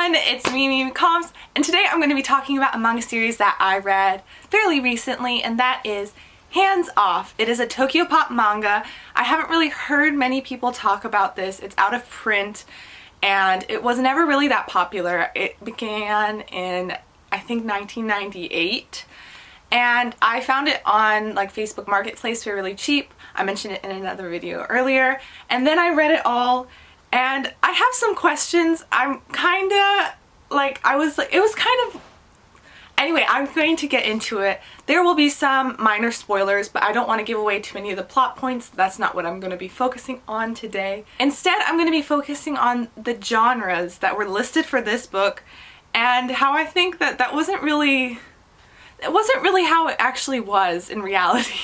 everyone, it's me, Mimi Combs, and today I'm going to be talking about a manga series that I read fairly recently, and that is Hands Off. It is a Tokyo Pop manga. I haven't really heard many people talk about this. It's out of print, and it was never really that popular. It began in, I think, 1998, and I found it on like Facebook Marketplace for really cheap. I mentioned it in another video earlier, and then I read it all. And I have some questions. I'm kinda like, it was kind of, anyway, I'm going to get into it. There will be some minor spoilers, but I don't want to give away too many of the plot points. That's not what I'm going to be focusing on today. Instead, I'm going to be focusing on the genres that were listed for this book and how I think that it wasn't really how it actually was in reality.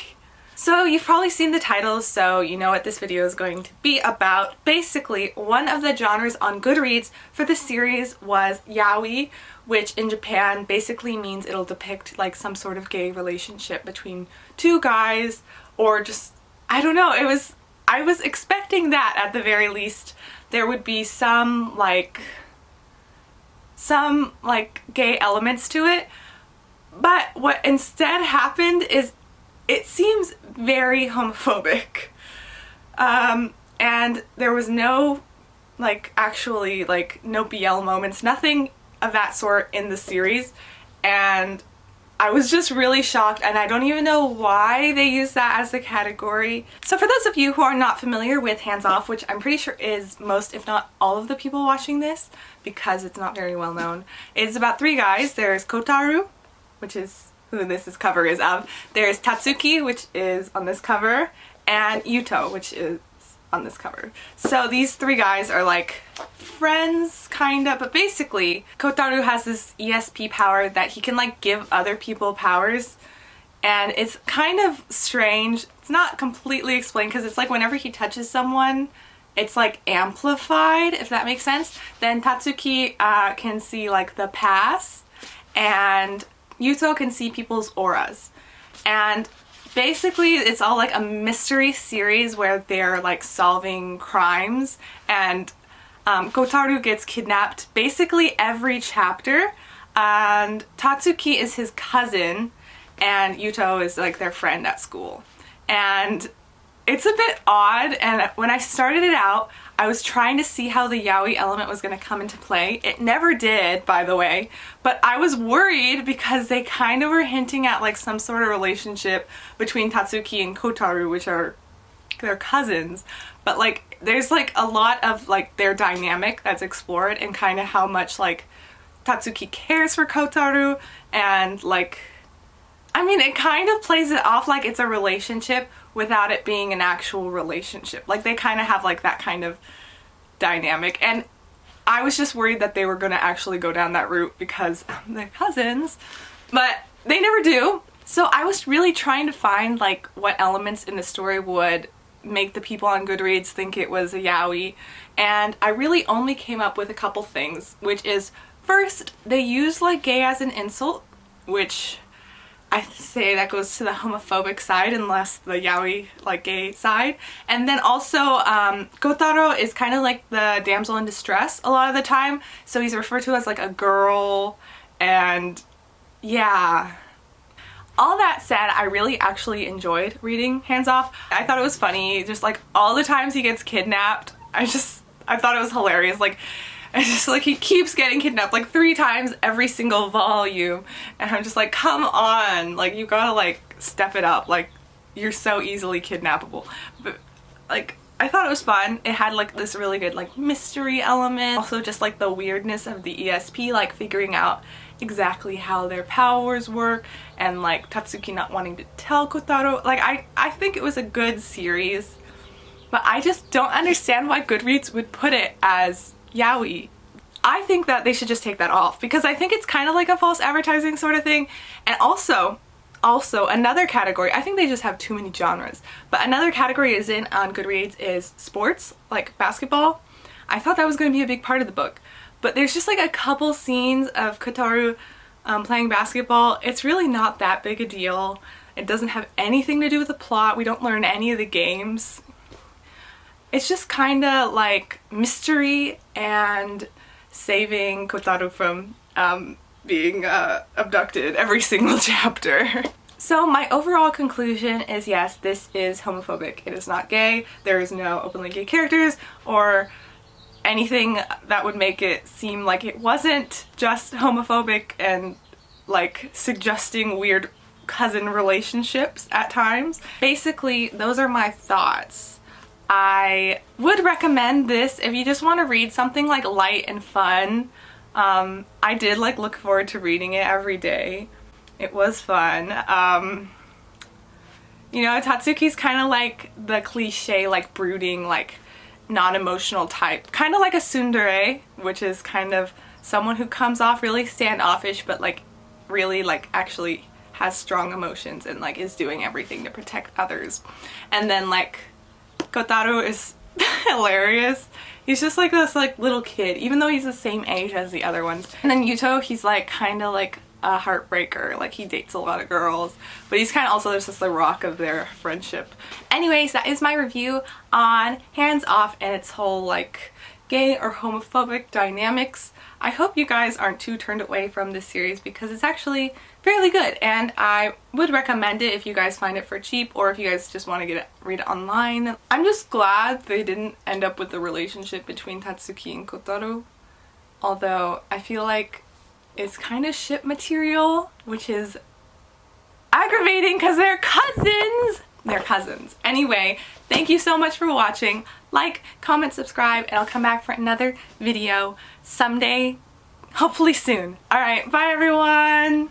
So you've probably seen the title, so you know what this video is going to be about. Basically, one of the genres on Goodreads for the series was yaoi, which in Japan basically means it'll depict like some sort of gay relationship between two guys, or just, I don't know, I was expecting that at the very least. There would be some gay elements to it, but what instead happened is it seems very homophobic, and there was no no BL moments, nothing of that sort in the series, and I was just really shocked, and I don't even know why they use that as a category. So for those of you who are not familiar with Hands Off, which I'm pretty sure is most if not all of the people watching this because it's not very well known, it's about three guys. There's Kotaru, which is who this cover is of. There's Tatsuki, which is on this cover, and Yuto, which is on this cover. So these three guys are like friends, kinda, but basically Kotaru has this ESP power that he can like give other people powers, and it's kind of strange. It's not completely explained because it's like whenever he touches someone, it's like amplified, if that makes sense. Then Tatsuki can see like the past, and Yuto can see people's auras. And basically it's all like a mystery series where they're like solving crimes, and Kotaru gets kidnapped basically every chapter, and Tatsuki is his cousin and Yuto is like their friend at school. And it's a bit odd, and when I started it out I was trying to see how the yaoi element was going to come into play. It never did, by the way, but I was worried because they kind of were hinting at like some sort of relationship between Tatsuki and Kotaru, which are their cousins, but like there's like a lot of like their dynamic that's explored, and kind of how much like Tatsuki cares for Kotaru, and like, I mean, it kind of plays it off like it's a relationship without it being an actual relationship. Like they kind of have like that kind of dynamic, and I was just worried that they were going to actually go down that route because they're cousins, but they never do. So I was really trying to find like what elements in the story would make the people on Goodreads think it was a yaoi, and I really only came up with a couple things, which is, first, they use like gay as an insult, which I say that goes to the homophobic side unless the yaoi like gay side. And then also Kotaro is kind of like the damsel in distress a lot of the time, so he's referred to as like a girl, and yeah. All that said, I really actually enjoyed reading Hands Off. I thought it was funny, just like all the times he gets kidnapped. I thought it was hilarious. Like, it's just like he keeps getting kidnapped like 3 times every single volume, and I'm just like, come on, like you gotta like step it up, like you're so easily kidnappable. But like, I thought it was fun. It had like this really good like mystery element, also just like the weirdness of the ESP, like figuring out exactly how their powers work, and like Tatsuki not wanting to tell Kotaro. Like I think it was a good series, but I just don't understand why Goodreads would put it as yaoi. I think that they should just take that off, because I think it's kind of like a false advertising sort of thing. And also another category, I think they just have too many genres, but another category is in on Goodreads is sports, like basketball. I thought that was going to be a big part of the book, but there's just like a couple scenes of Kotaru playing basketball. It's really not that big a deal. It doesn't have anything to do with the plot. We don't learn any of the games. It's just kind of like mystery and saving Kotaro from being abducted every single chapter. So my overall conclusion is yes, this is homophobic. It is not gay. There is no openly gay characters or anything that would make it seem like it wasn't just homophobic and like suggesting weird cousin relationships at times. Basically, those are my thoughts. I would recommend this if you just want to read something like light and fun. I did like look forward to reading it every day. It was fun. You know, Tatsuki's kind of like the cliche, like brooding, like non-emotional type. Kind of like a tsundere, which is kind of someone who comes off really standoffish but like really like actually has strong emotions and like is doing everything to protect others. And then like Kotaro is hilarious. He's just like this like little kid, even though he's the same age as the other ones. And then Yuto, he's like kind of like a heartbreaker, like he dates a lot of girls, but he's kind of also just the rock of their friendship. Anyways, that is my review on Hands Off and its whole like gay or homophobic dynamics. I hope you guys aren't too turned away from this series because it's actually fairly good and I would recommend it if you guys find it for cheap or if you guys just want to read it online. I'm just glad they didn't end up with the relationship between Tatsuki and Kotaro, although I feel like it's kind of ship material, which is aggravating because they're cousins! They're cousins. Anyway, thank you so much for watching. Like, comment, subscribe, and I'll come back for another video someday, hopefully soon. Alright, bye everyone!